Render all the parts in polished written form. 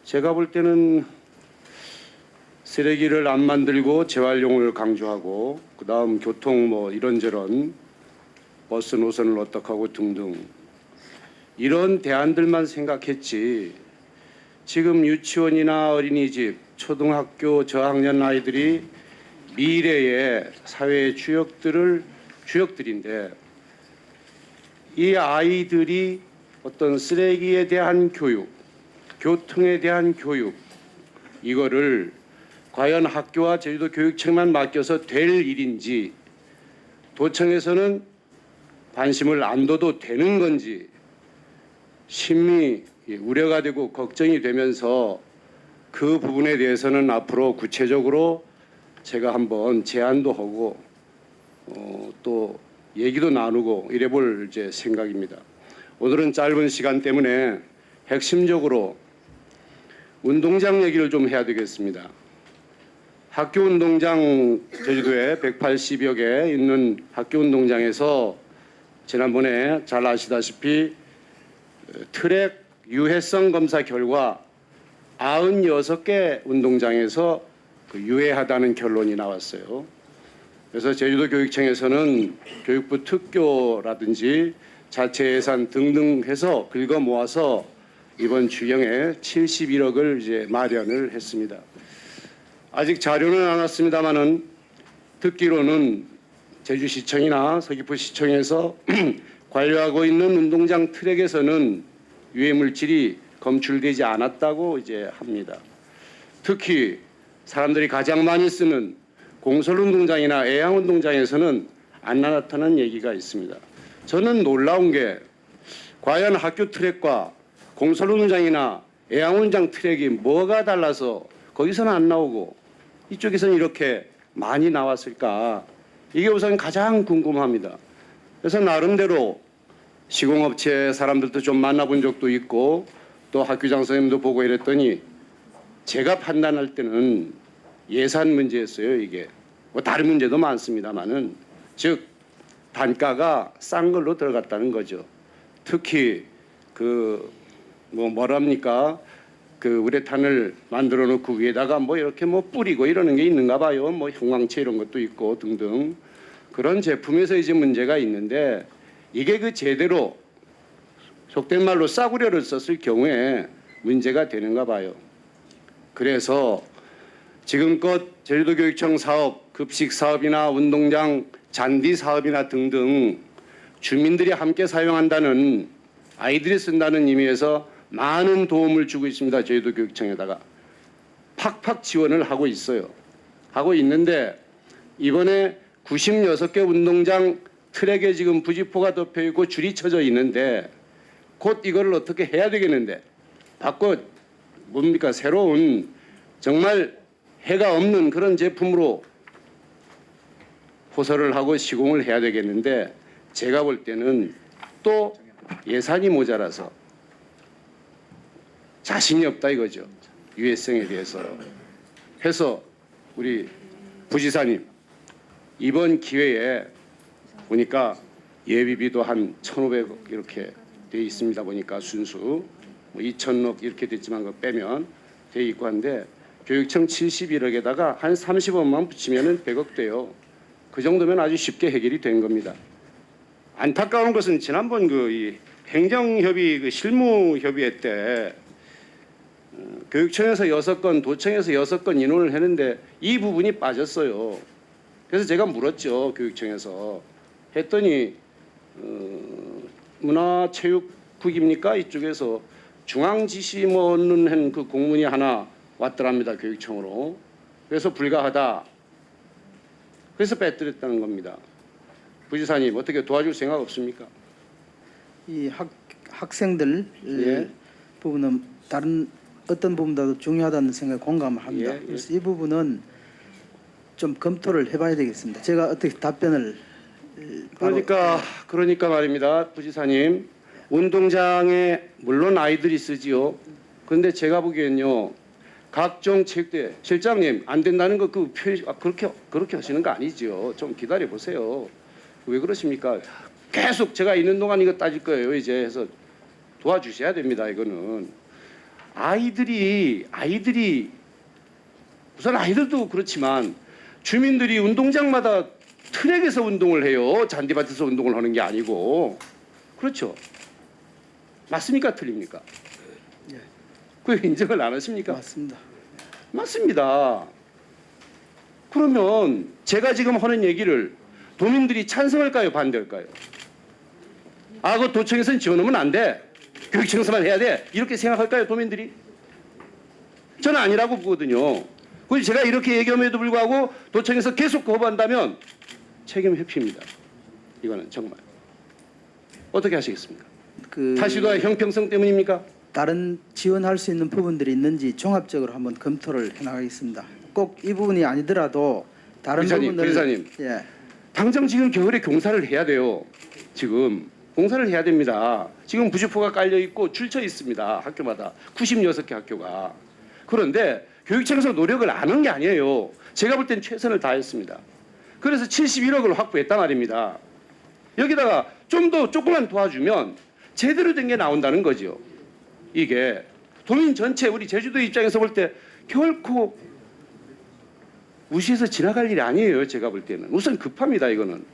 제가 볼 때는 쓰레기를 안 만들고 재활용을 강조하고 그다음 교통 뭐 이런저런 버스 노선을 어떻게 하고 등등 이런 대안들만 생각했지 지금 유치원이나 어린이집, 초등학교 저학년 아이들이 미래의 사회의 주역들인데 이 아이들이 어떤 쓰레기에 대한 교육, 교통에 대한 교육 이거를 과연 학교와 제주도 교육청만 맡겨서 될 일인지 도청에서는 관심을 안 둬도 되는 건지 심히 우려가 되고 걱정이 되면서 그 부분에 대해서는 앞으로 구체적으로 제가 한번 제안도 하고 또 얘기도 나누고 이래볼 이제 생각입니다. 오늘은 짧은 시간 때문에 핵심적으로 운동장 얘기를 좀 해야 되겠습니다. 학교 운동장 제주도에 180여 개 있는 학교 운동장에서 지난번에 잘 아시다시피 트랙 유해성 검사 결과 96개 운동장에서 유해하다는 결론이 나왔어요. 그래서 제주도 교육청에서는 교육부 특교라든지 자체 예산 등등 해서 긁어 모아서 이번 주경에 71억을 이제 마련을 했습니다. 아직 자료는 안 왔습니다만은 듣기로는 제주시청이나 서귀포시청에서 관리하고 있는 운동장 트랙에서는 유해 물질이 검출되지 않았다고 이제 합니다. 특히 사람들이 가장 많이 쓰는 공설운동장이나 애양운동장에서는 안 나타난 얘기가 있습니다. 저는 놀라운 게 과연 학교 트랙과 공설운동장이나 애양운동장 트랙이 뭐가 달라서 거기서는 안 나오고 이쪽에서는 이렇게 많이 나왔을까? 이게 우선 가장 궁금합니다. 그래서 나름대로 시공업체 사람들도 좀 만나본 적도 있고 또 학교장 선생님도 보고 이랬더니 제가 판단할 때는 예산 문제였어요. 이게 뭐 다른 문제도 많습니다만은 즉 단가가 싼 걸로 들어갔다는 거죠. 특히 그 뭐랍니까? 그 우레탄을 만들어 놓고 위에다가 뭐 이렇게 뭐 뿌리고 이러는 게 있는가 봐요. 뭐 형광체 이런 것도 있고 등등 그런 제품에서 이제 문제가 있는데 이게 그 제대로 속된 말로 싸구려를 썼을 경우에 문제가 되는가 봐요. 그래서 지금껏 제주도 교육청 사업, 급식 사업이나 운동장 잔디 사업이나 등등 주민들이 함께 사용한다는 아이들이 쓴다는 의미에서 많은 도움을 주고 있습니다. 제주도 교육청에다가 팍팍 지원을 하고 있어요. 하고 있는데 이번에 96개 운동장 트랙에 지금 부지포가 덮여 있고 줄이 쳐져 있는데 곧 이거를 어떻게 해야 되겠는데 바꿔 뭡니까 새로운 정말 해가 없는 그런 제품으로 호설을 하고 시공을 해야 되겠는데 제가 볼 때는 또 예산이 모자라서 자신이 없다 이거죠. 유해성에 대해서. 해서 우리 부지사님 이번 기회에 보니까 예비비도 한 1,500억 이렇게 돼 있습니다. 보니까 순수 뭐 2,000억 이렇게 됐지만 그거 빼면 돼 있고 한데 교육청 71억에다가 한 30억만 붙이면은 100억 돼요. 그 정도면 아주 쉽게 해결이 된 겁니다. 안타까운 것은 지난번 이 행정협의 그 실무협의회 때 교육청에서 6건, 도청에서 6건 인원을 했는데 이 부분이 빠졌어요. 그래서 제가 물었죠. 교육청에서. 했더니 문화체육국입니까? 이쪽에서 중앙지시 뭐는 한 그 공문이 하나 왔더랍니다. 교육청으로. 그래서 불가하다. 그래서 빼뜨렸다는 겁니다. 부지사님 어떻게 도와줄 생각 없습니까? 이 학생들 예. 부분은 다른 어떤 부분보다도 중요하다는 생각에 공감을 합니다. 예, 예. 그래서 이 부분은 좀 검토를 해봐야 되겠습니다. 제가 어떻게 답변을 그러니까 말입니다. 부지사님 운동장에 물론 아이들이 쓰지요. 그런데 제가 보기엔요. 각종 체육대 실장님 안 된다는 거 그 그렇게 하시는 거 아니죠. 좀 기다려 보세요. 왜 그러십니까? 계속 제가 있는 동안 이거 따질 거예요. 이제 해서 도와주셔야 됩니다. 이거는 아이들이 우선 아이들도 그렇지만 주민들이 운동장마다 트랙에서 운동을 해요. 잔디밭에서 운동을 하는 게 아니고. 그렇죠? 맞습니까? 틀립니까? 예. 그 인정을 안 하십니까? 맞습니다. 맞습니다. 그러면 제가 지금 하는 얘기를 도민들이 찬성할까요? 반대할까요? 아, 그 도청에서는 지원하면 안 돼. 교육청에서만 해야 돼. 이렇게 생각할까요? 도민들이? 저는 아니라고 보거든요. 그래서 제가 이렇게 얘기함에도 불구하고 도청에서 계속 거부한다면 책임 회피입니다. 이거는 정말. 어떻게 하시겠습니까? 그 타시도와 형평성 때문입니까? 다른 지원할 수 있는 부분들이 있는지 종합적으로 한번 검토를 해나가겠습니다. 꼭 이 부분이 아니더라도 다른 부의사님, 부분을 부의사님. 예. 당장 지금 겨울에 공사를 해야 돼요. 지금 공사를 해야 됩니다. 지금 부지포가 깔려 있고 출처 있습니다. 학교마다 96개 학교가. 그런데 교육청에서 노력을 안 한 게 아니에요. 제가 볼 땐 최선을 다했습니다. 그래서 71억을 확보했단 말입니다. 여기다가 좀 더 조금만 도와주면 제대로 된 게 나온다는 거죠. 이게 도민 전체 우리 제주도 입장에서 볼 때 결코 무시해서 지나갈 일이 아니에요. 제가 볼 때는 우선 급합니다. 이거는.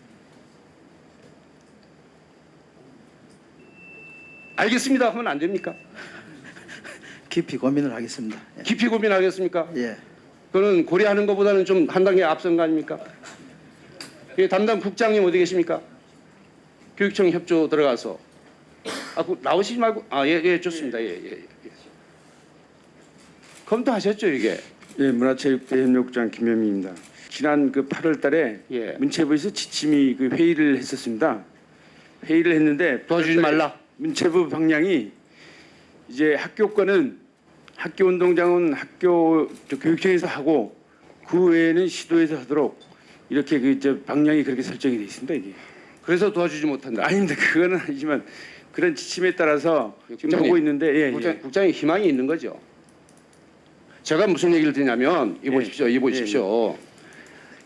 알겠습니다 하면 안 됩니까? 깊이 고민을 하겠습니다. 예. 깊이 고민하겠습니까? 예. 그거는 고려하는 것보다는 좀 한 단계 앞선 거 아닙니까? 예, 담당 국장님 어디 계십니까? 교육청 협조 들어가서 나오시지 말고 예 좋습니다. 예. 검토하셨죠 이게? 예, 문화체육대 협력국장 김현민입니다. 지난 그 8월달에 예. 문체부에서 지침이 그 회의를 했었습니다. 회의를 했는데 도와주지 말라. 문체부 방향이 이제 학교권은 학교 운동장은 학교 교육청에서 하고 그 외에는 시도에서 하도록 이렇게 그 방향이 그렇게 설정이 돼 있습니다. 이게 그래서 도와주지 못한다. 아닙니다. 그거는 아니지만 그런 지침에 따라서 지금 국장님, 하고 있는데 예. 국장이 희망이 있는 거죠. 제가 무슨 얘기를 드냐면 이 보십시오.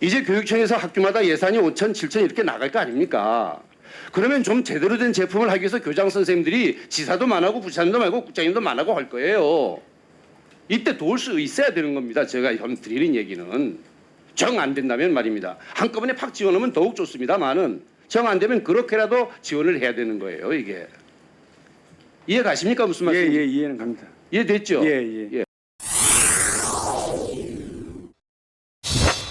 이제 교육청에서 학교마다 예산이 5천, 7천 이렇게 나갈 거 아닙니까? 그러면 좀 제대로 된 제품을 하기 위해서 교장 선생님들이 지사도 많하고 부사님도 많고 국장님도 많하고 할 거예요. 이때 도울 수 있어야 되는 겁니다. 제가 드리는 얘기는 정 안 된다면 말입니다. 한꺼번에 팍 지원하면 더욱 좋습니다만은 정 안 되면 그렇게라도 지원을 해야 되는 거예요. 이게 이해 가십니까 무슨 말씀인지? 예, 이해는 갑니다. 이해됐죠? 예.